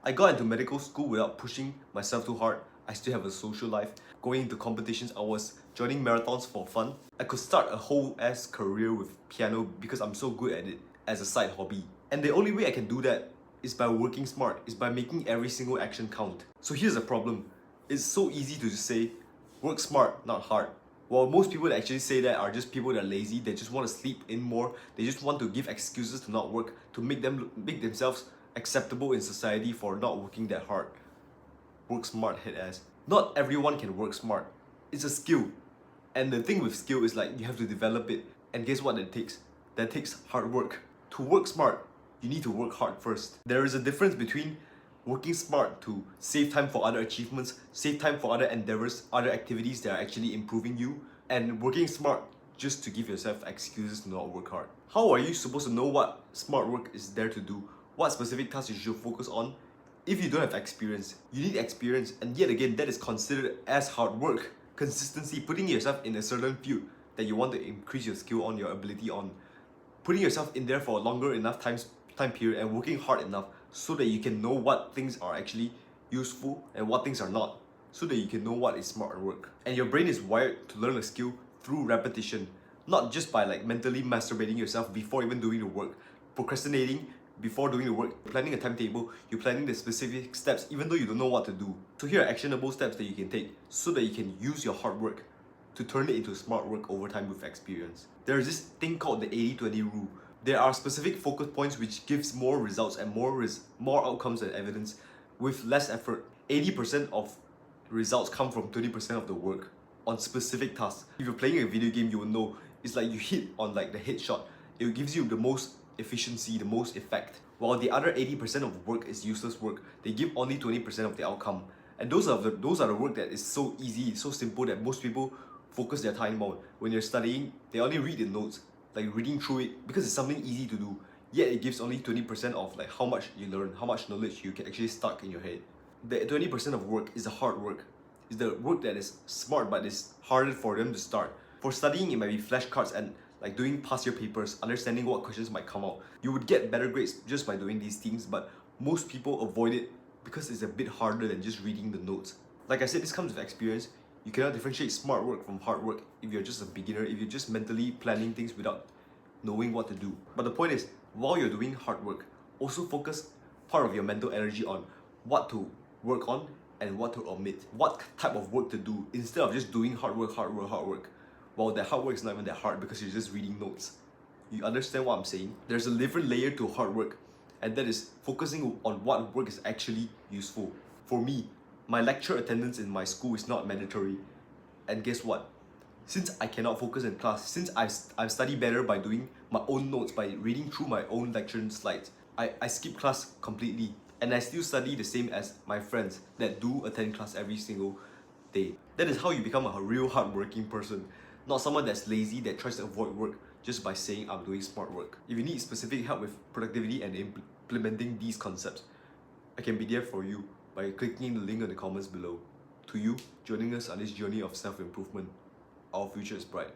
I got into medical school without pushing myself too hard. I still have a social life. Going into competitions, I was joining marathons for fun. I could start a whole ass career with piano because I'm so good at it as a side hobby. And the only way I can do that is by working smart, is by making every single action count. So here's the problem. It's so easy to just say, work smart, not hard. While most people that actually say that are just people that are lazy, they just want to sleep in more, they just want to give excuses to not work, to make themselves acceptable in society for not working that hard. Work smart, head ass. Not everyone can work smart. It's a skill. And the thing with skill is like you have to develop it. And guess what that takes? That takes hard work. To work smart, you need to work hard first. There is a difference between working smart to save time for other achievements, save time for other endeavors, other activities that are actually improving you, and working smart just to give yourself excuses to not work hard. How are you supposed to know what smart work is there to do? What specific tasks you should focus on? If you don't have experience, you need experience, and yet again, that is considered as hard work. Consistency, putting yourself in a certain field that you want to increase your skill on, your ability on, putting yourself in there for a longer enough time period and working hard enough so that you can know what things are actually useful and what things are not, so that you can know what is smart work. And your brain is wired to learn a skill through repetition, not just by like mentally masturbating yourself before even doing the work, procrastinating before doing the work, planning a timetable, you're planning the specific steps even though you don't know what to do. So here are actionable steps that you can take so that you can use your hard work to turn it into smart work over time with experience. There is this thing called the 80-20 rule. There are specific focus points which gives more results and more outcomes and evidence with less effort. 80% of results come from 20% of the work on specific tasks. If you're playing a video game, you will know it's like you hit on like the headshot. It gives you the most efficiency, the most effect. While the other 80% of work is useless work, they give only 20% of the outcome. And those are the work that is so easy, so simple that most people focus their time on. When you're studying, they only read the notes, like reading through it because it's something easy to do. Yet it gives only 20% of like how much you learn, how much knowledge you can actually stuck in your head. The 20% of work is the hard work. It's the work that is smart but is harder for them to start. For studying, it might be flashcards and like doing past year papers, understanding what questions might come out. You would get better grades just by doing these things, but most people avoid it because it's a bit harder than just reading the notes. Like I said, this comes with experience. You cannot differentiate smart work from hard work if you're just a beginner, if you're just mentally planning things without knowing what to do. But the point is, while you're doing hard work, also focus part of your mental energy on what to work on and what to omit. What type of work to do instead of just doing hard work, hard work, hard work. Well, that hard work is not even that hard because you're just reading notes. You understand what I'm saying? There's a different layer to hard work, and that is focusing on what work is actually useful. For me, my lecture attendance in my school is not mandatory. And guess what? Since I cannot focus in class, since I've studied better by doing my own notes, by reading through my own lecture slides, I skip class completely. And I still study the same as my friends that do attend class every single day. That is how you become a real hardworking person, not someone that's lazy that tries to avoid work just by saying I'm doing smart work. If you need specific help with productivity and implementing these concepts, I can be there for you by clicking the link in the comments below. To you, joining us on this journey of self-improvement, our future is bright.